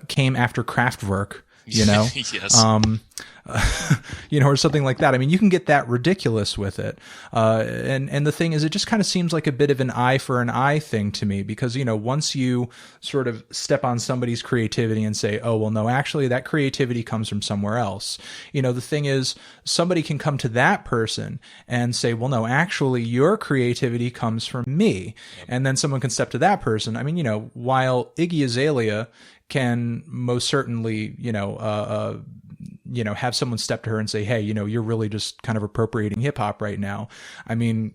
came after Kraftwerk, you know, yes. You know, or something like that. I mean, you can get that ridiculous with it. And the thing is, it just kind of seems like a bit of an eye for an eye thing to me, because, you know, once you sort of step on somebody's creativity and say, oh, well, no, actually that creativity comes from somewhere else. You know, the thing is, somebody can come to that person and say, well, no, actually your creativity comes from me. And then someone can step to that person. I mean, you know, while Iggy Azalea can most certainly, have someone step to her and say, hey, you know, you're really just kind of appropriating hip hop right now. I mean,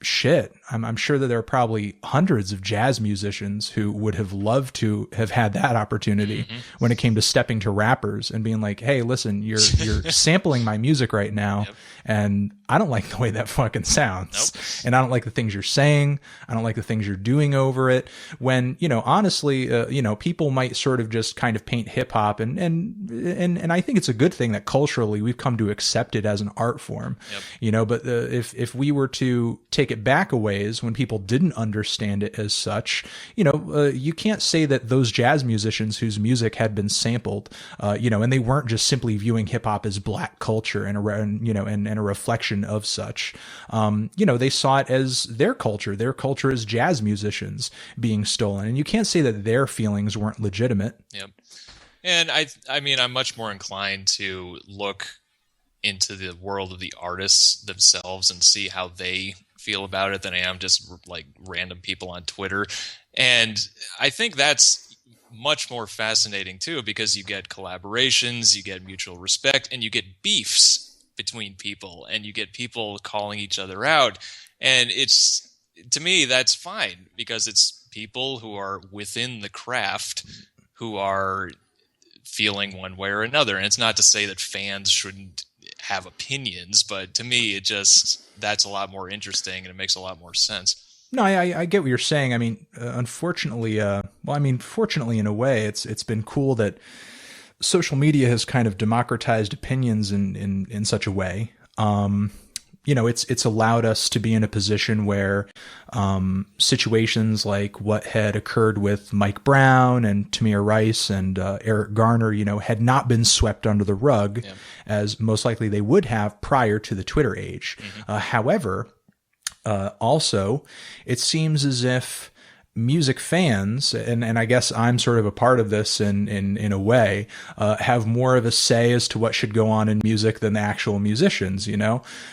shit, I'm sure that there are probably hundreds of jazz musicians who would have loved to have had that opportunity when it came to stepping to rappers and being like, hey, listen, you're sampling my music right now. And I don't like the way that fucking sounds. And I don't like the things you're saying. I don't like the things you're doing over it. When, you know, honestly, people might sort of just kind of paint hip hop, and I think it's a good thing that culturally we've come to accept it as an art form, you know, but if we were to take it back a ways when people didn't understand it as such, you know, you can't say that those jazz musicians whose music had been sampled, and they weren't just simply viewing hip hop as black culture and a reflection of such. They saw it as their culture as jazz musicians being stolen, and you can't say that their feelings weren't legitimate. Yep. And I mean, I'm much more inclined to look into the world of the artists themselves and see how they feel about it than I am just like random people on Twitter. And I think that's much more fascinating too, because you get collaborations, you get mutual respect, and you get beefs between people, and you get people calling each other out. And it's, to me, that's fine, because it's people who are within the craft who are feeling one way or another. And it's not to say that fans shouldn't have opinions, but to me, that's a lot more interesting, and it makes a lot more sense. No, I get what you're saying. I mean, unfortunately, fortunately in a way, it's been cool that social media has kind of democratized opinions in such a way. It's allowed us to be in a position where situations like what had occurred with Mike Brown and Tamir Rice and Eric Garner, had not been swept under the rug, as most likely they would have prior to the Twitter age. However, also, it seems as if music fans, and I guess I'm sort of a part of this in a way, have more of a say as to what should go on in music than the actual musicians,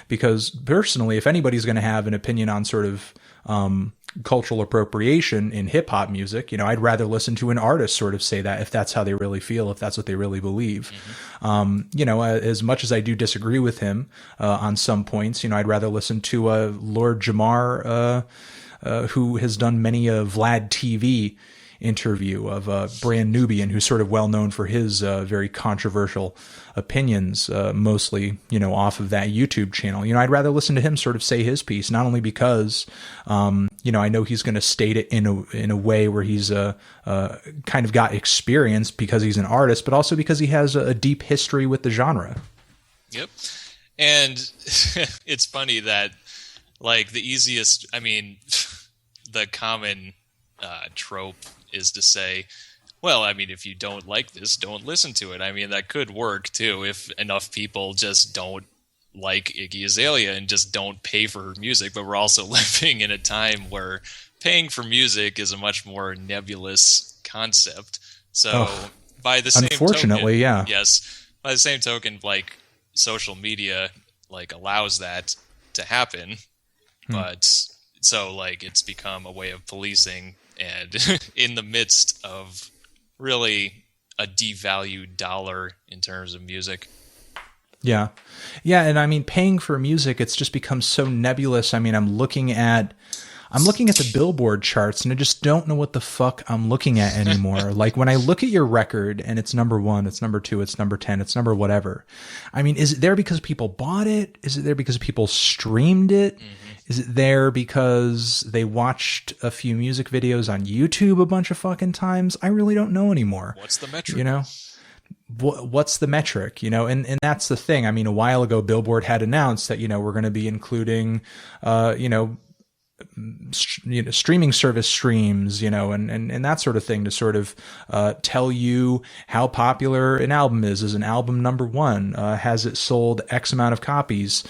because personally, if anybody's going to have an opinion on sort of cultural appropriation in hip hop music, I'd rather listen to an artist sort of say that, if that's how they really feel, if that's what they really believe. As much as I do disagree with him on some points, I'd rather listen to Lord Jamar, who has done many a Vlad TV interview, of Brand Nubian, who's sort of well known for his very controversial opinions, mostly, off of that YouTube channel. I'd rather listen to him sort of say his piece, not only because, I know he's going to state it in a way where he's kind of got experience because he's an artist, but also because he has a deep history with the genre. Yep. And it's funny that, like, the easiest, the common trope is to say, well, if you don't like this, don't listen to it. That could work too if enough people just don't like Iggy Azalea and just don't pay for her music. But we're also living in a time where paying for music is a much more nebulous concept. So by the same unfortunately, token, yes, by the same token, like, social media allows that to happen. But so, it's become a way of policing, and in the midst of really a devalued dollar in terms of music. Yeah. And paying for music, it's just become so nebulous. I'm looking at I'm looking at the Billboard charts and I just don't know what the fuck I'm looking at anymore. Like when I look at your record and it's number 1, it's number 2, it's number 10, it's number whatever. I mean, is it there because people bought it? Is it there because people streamed it? Is it there because they watched a few music videos on YouTube a bunch of fucking times? I really don't know anymore. What's the metric? You know? What's the metric, you know? And that's the thing. I mean, a while ago, Billboard had announced that, you know, we're going to be including, streaming service streams, you know, and that sort of thing to sort of tell you how popular an album is. Is an album number 1? Has it sold X amount of copies?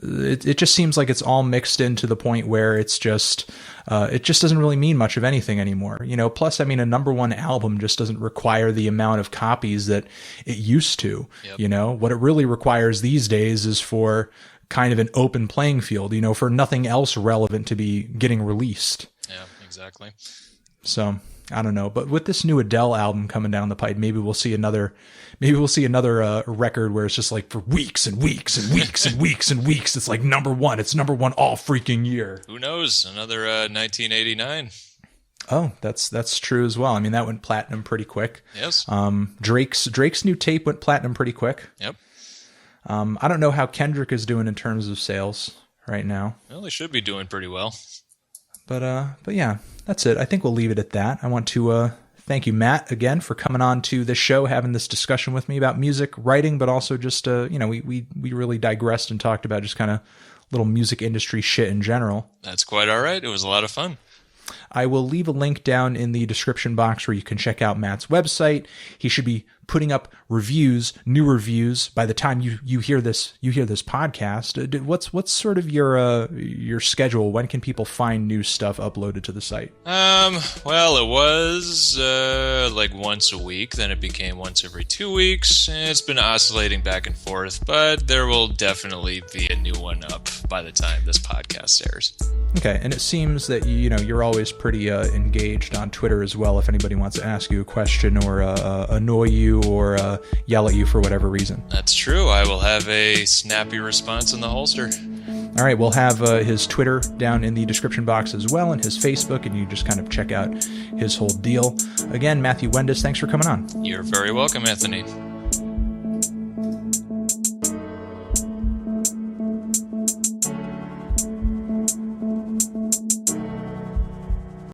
It just seems like it's all mixed in to the point where it just doesn't really mean much of anything anymore. You know, plus, I mean, a number 1 album just doesn't require the amount of copies that it used to. Yep. You know, what it really requires these days is for kind of an open playing field, you know, for nothing else relevant to be getting released. Yeah, exactly. So I don't know, but with this new Adele album coming down the pipe, maybe we'll see another record where it's just like for weeks and weeks and weeks and weeks and weeks. It's like number 1. It's number 1 all freaking year. Who knows? Another 1989. Oh, that's true as well. I mean, that went platinum pretty quick. Yes. Drake's new tape went platinum pretty quick. Yep. I don't know how Kendrick is doing in terms of sales right now. Well, he should be doing pretty well. But yeah, that's it. I think we'll leave it at that. I want to thank you, Matt, again for coming on to the show, having this discussion with me about music writing, but also just we really digressed and talked about just kind of little music industry shit in general. That's quite all right. It was a lot of fun. I will leave a link down in the description box where you can check out Matt's website. He should be putting up new reviews by the time you hear this podcast. What's sort of your schedule? When can people find new stuff uploaded to the site? Well, it was like once a week, then it became once every 2 weeks. It's been oscillating back and forth, but there will definitely be a new one up by the time this podcast airs. Okay, and it seems that you're always pretty engaged on Twitter as well. If anybody wants to ask you a question or annoy you or yell at you for whatever reason. That's true. I will have a snappy response in the holster. All right, we'll have his Twitter down in the description box as well, and his Facebook, and you just kind of check out his whole deal. Again, Matthew Wendus, thanks for coming on. You're very welcome, Anthony.